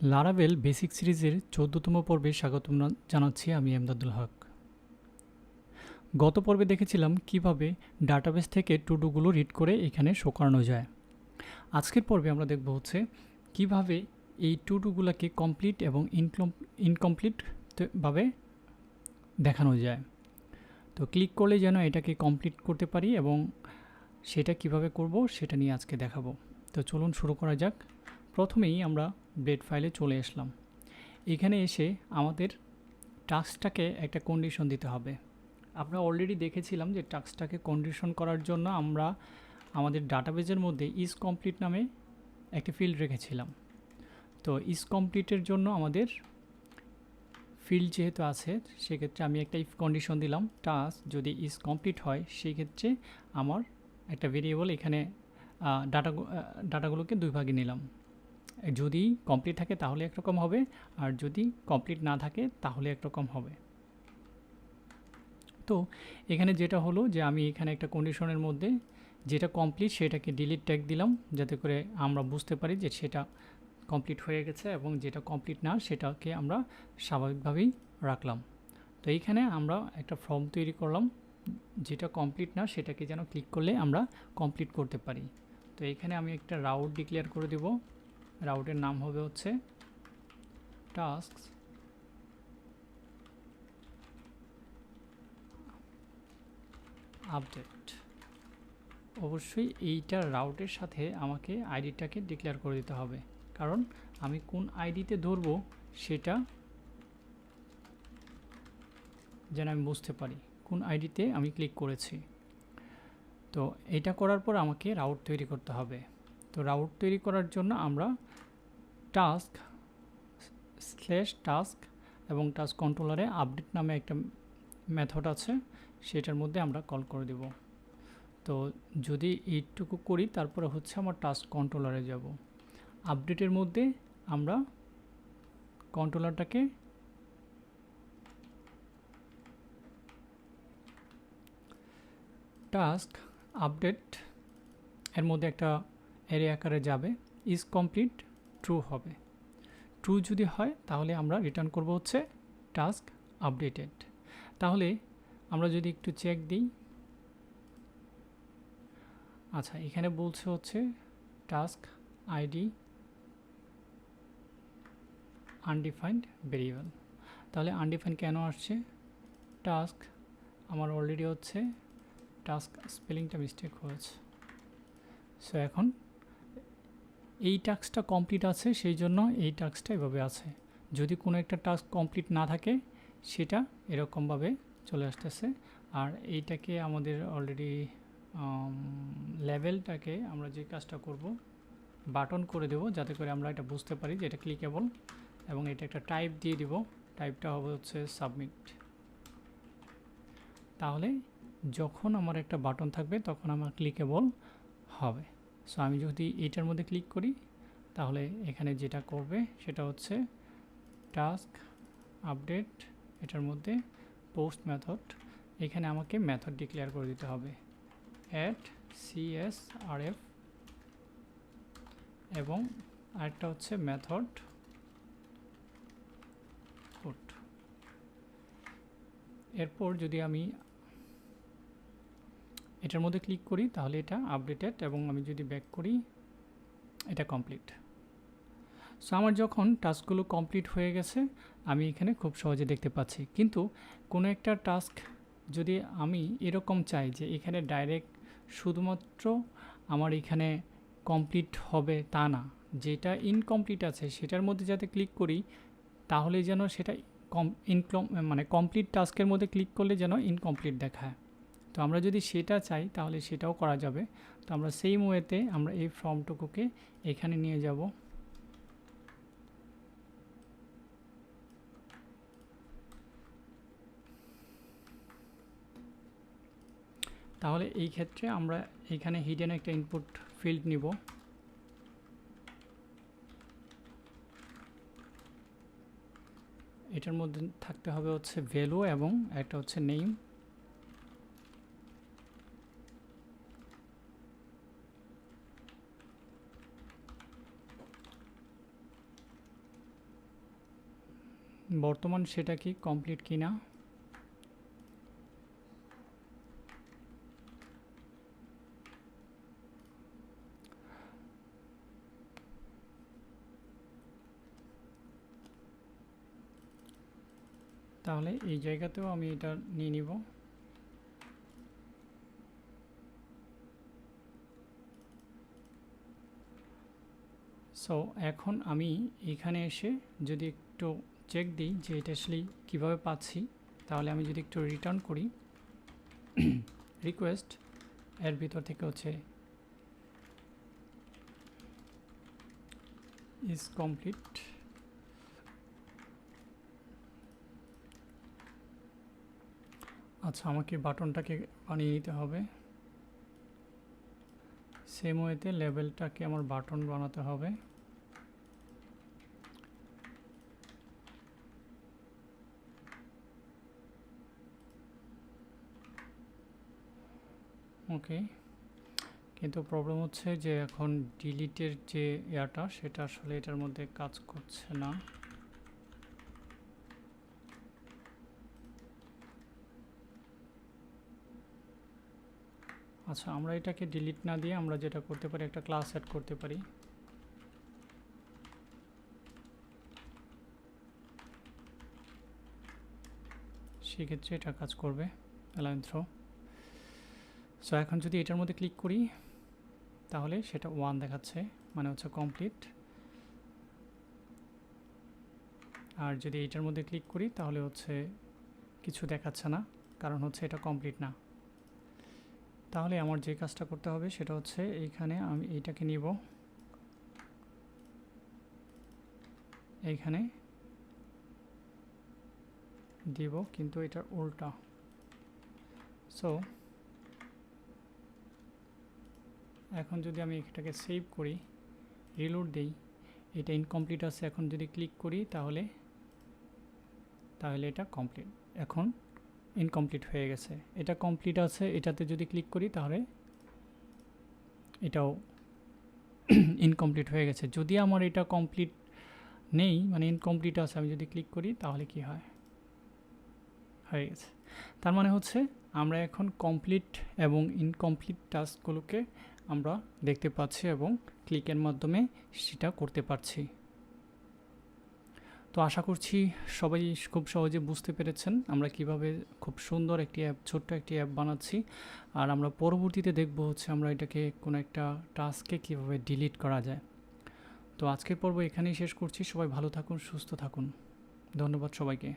Laravel basic সিরিজের ১৪তম পর্বে স্বাগতম জানাচ্ছি আমি আমদাদুল হক। গত পর্বে দেখেছিলাম কিভাবে ডাটাবেস থেকে টুডুগুলো রিড করে এখানে শো করানো যায়। আজকের পর্বে আমরা দেখব হচ্ছে কিভাবে এই টুডুগুলোকে কমপ্লিট এবং ইনকমপ্লিট ভাবে দেখানো যায়। তো ক্লিক করলে যেন এটাকে কমপ্লিট করতে পারি এবং সেটা কিভাবে করব সেটা নিয়ে আজকে দেখাবো। তো চলুন শুরু করা যাক। প্রথমেই আমরা ব্লেড ফাইলে চলে আসলাম। এখানে এসে আমাদের টাস্কটাকে একটা কন্ডিশন দিতে হবে। আমরা অলরেডি দেখেছিলাম যে টাস্কটাকে কন্ডিশন করার জন্য আমরা আমাদের ডাটাবেজের মধ্যে ইজ কমপ্লিট নামে একটি ফিল্ড রেখেছিলাম। তো ইজ কমপ্লিটের জন্য আমাদের ফিল্ড যেহেতু আছে সেক্ষেত্রে আমি একটা ইফ কন্ডিশন দিলাম, টাস্ক যদি ইজ কমপ্লিট হয় সেই ক্ষেত্রে আমার একটা ভেরিয়েবল এখানে ডাটাগুলোকে দুই ভাগে নিলাম। যদি কমপ্লিট থাকে তাহলে একরকম হবে, আর যদি কমপ্লিট না থাকে তাহলে একরকম হবে। তো এখানে যেটা হলো যে আমি এখানে একটা কন্ডিশনের মধ্যে যেটা কমপ্লিট সেটাকে ডিলিট ট্যাগ দিলাম, যাতে করে আমরা বুঝতে পারি যে সেটা কমপ্লিট হয়ে গেছে, এবং যেটা কমপ্লিট না সেটাকে আমরা স্বাভাবিকভাবেই রাখলাম। তো এইখানে আমরা একটা ফর্ম তৈরি করলাম, যেটা কমপ্লিট না সেটাকে যেন ক্লিক করলে আমরা কমপ্লিট করতে পারি। তো এখানে আমি একটা রাউট ডিক্লেয়ার করে দেব। রাউটের নাম হবে হচ্ছে টাস্ক আপডেট। অবশ্যই এইটা রাউটের সাথে আমাকে আইডিটাকে ডিক্লেয়ার করে দিতে হবে, কারণ আমি কোন আইডিতে ধরবো সেটা যেন আমি বুঝতে পারি কোন আইডিতে আমি ক্লিক করেছি। তো এটা করার পর আমাকে রাউট তৈরি করতে হবে। তো রাউট তৈরি করার জন্য আমরা টাস্ক টাস্ক এবং টাস্ক কন্ট্রোলারে আপডেট নামে একটা মেথড আছে, সেটার মধ্যে আমরা কল করে দেব। তো যদি এইটুকু করি তারপরে হচ্ছে আমার টাস্ক কন্ট্রোলারে যাব। আপডেটের মধ্যে আমরা কন্ট্রোলারটাকে টাস্ক আপডেট এর মধ্যে একটা অ্যারে আকারে যাবে, ইজ কমপ্লিট ট্রু হবে। ট্রু যদি হয় তাহলে আমরা রিটার্ন করব হচ্ছে টাস্ক আপডেটেড। তাহলে আমরা যদি একটু চেক দিই, আচ্ছা এখানে বলছে হচ্ছে টাস্ক আইডি আনডিফাইন্ড ভেরিয়েবল। তাহলে আনডিফাইন্ড কেন আসছে? টাস্ক আমার অলরেডি হচ্ছে টাস্ক স্পেলিংটা মিস্টেক হয়েছে। সো এখন এই টাস্কটা কমপ্লিট আছে, সেই জন্য এই টাস্কটা এভাবে আছে। যদি কোনো একটা টাস্ক কমপ্লিট না থাকে সেটা এরকমভাবে চলে আসতেছে। আর এইটাকে আমাদের অলরেডি লেভেলটাকে আমরা যে কাজটা করব বাটন করে দেব, যাতে করে আমরা এটা বুঝতে পারি যে এটা ক্লিকেবল, এবং এটা একটা টাইপ দিয়ে দিব। টাইপটা হবে হচ্ছে সাবমিট। তাহলে যখন আমার একটা বাটন থাকবে তখন আমার ক্লিকেবল হবে। সো আমি যদি এটার মধ্যে ক্লিক করি তাহলে এখানে যেটা করবে সেটা হচ্ছে টাস্ক আপডেট, এটার মধ্যে পোস্ট মেথড, এখানে আমাকে মেথড ডিক্লেয়ার করে দিতে হবে অ্যাড CSRF, এবং আরেকটা হচ্ছে মেথড পুট। এরপর যদি আমি এটার মধ্যে ক্লিক করি তাহলে এটা আপডেটেড, এবং আমি যদি ব্যাক করি এটা কমপ্লিট। সো আমার যখন টাস্কগুলো কমপ্লিট হয়ে গেছে আমি এখানে খুব সহজে দেখতে পাচ্ছি। কিন্তু কোনো একটা টাস্ক যদি আমি এরকম চাই যে এখানে ডাইরেক্ট শুধুমাত্র আমার এখানে কমপ্লিট হবে তা না, যেটা ইনকমপ্লিট আছে সেটার মধ্যে যাতে ক্লিক করি তাহলে যেন সেটা মানে কমপ্লিট টাস্কের মধ্যে ক্লিক করলে যেন ইনকমপ্লিট দেখায়। তো আমরা যদি সেটা চাই তাহলে সেটাও করা যাবে। তো আমরা সেম ওয়েতে আমরা এই ফর্মটুকুকে এখানে নিয়ে যাব। তাহলে এই ক্ষেত্রে আমরা এখানে হিডেন একটা ইনপুট ফিল্ড নিব। এটার মধ্যে থাকতে হবে হচ্ছে ভ্যালু এবং একটা হচ্ছে নেম। বর্তমান সেটা কি কমপ্লিট কিনা। তাহলে এই জায়গাতেও আমি এটা নিয়ে নিব। সো এখন আমি এখানে এসে যদি একটু চেক দিই যে এটা আসলে কীভাবে পাচ্ছি, তাহলে আমি যদি একটু রিটার্ন করি রিকোয়েস্ট, এর ভিতর থেকে হচ্ছে ইজ কমপ্লিট। আচ্ছা, আমাকে বাটনটাকে বানিয়ে নিতে হবে। সেম ওয়েতে লেভেলটাকে আমার বাটন বানাতে হবে। ওকে, কিন্তু প্রবলেম হচ্ছে যে এখন ডিলিটের যে ইয়াটা সেটা আসলে এটার মধ্যে কাজ করছে না। আচ্ছা, আমরা এটাকে ডিলিট না দিয়ে আমরা যেটা করতে পারি, একটা ক্লাস অ্যাড করতে পারি। সেক্ষেত্রে এটা কাজ করবে, অ্যালাইন থ্রো। সো এখন যদি এটার মধ্যে ক্লিক করি তাহলে সেটা 1 দেখাচ্ছে, মানে হচ্ছে কমপ্লিট। আর যদি এটার মধ্যে ক্লিক করি তাহলে হচ্ছে কিছু দেখাচ্ছে না, কারণ হচ্ছে এটা কমপ্লিট না। তাহলে আমার যে কাজটা করতে হবে সেটা হচ্ছে এইখানে আমি এইটাকে নিব, এইখানে দিব, কিন্তু এটার উল্টা। সো এখন যদি আমি এটাকে সেভ করি, রিলোড দেই, এটা ইনকমপ্লিট আছে। এখন যদি ক্লিক করি তাহলে এটা কমপ্লিট, এখন ইনকমপ্লিট হয়ে গেছে। এটা কমপ্লিট আছে, এটাতে যদি ক্লিক করি তাহলে এটাও ইনকমপ্লিট হয়ে গেছে। যদি আমার এটা কমপ্লিট নেই, মানে ইনকমপ্লিট আছে, আমি যদি ক্লিক করি তাহলে কি হয়, হয়ে গেছে। তার মানে হচ্ছে আমরা এখন কমপ্লিট এবং ইনকমপ্লিট টাস্কগুলোকে আমরা দেখতে পাচ্ছি এবং ক্লিকের মাধ্যমে সেটা করতে পারছি। তো আশা করছি সবাই খুব সহজে বুঝতে পেরেছেন আমরা কিভাবে খুব সুন্দর একটি অ্যাপ, ছোট্ট একটি অ্যাপ বানাচ্ছি। আর আমরা পরবর্তীতে দেখব হচ্ছে আমরা এটাকে কোনো একটা টাস্কে কীভাবে ডিলিট করা যায়। তো আজকের পর্ব এখানেই শেষ করছি। সবাই ভালো থাকুন, সুস্থ থাকুন। ধন্যবাদ সবাইকে।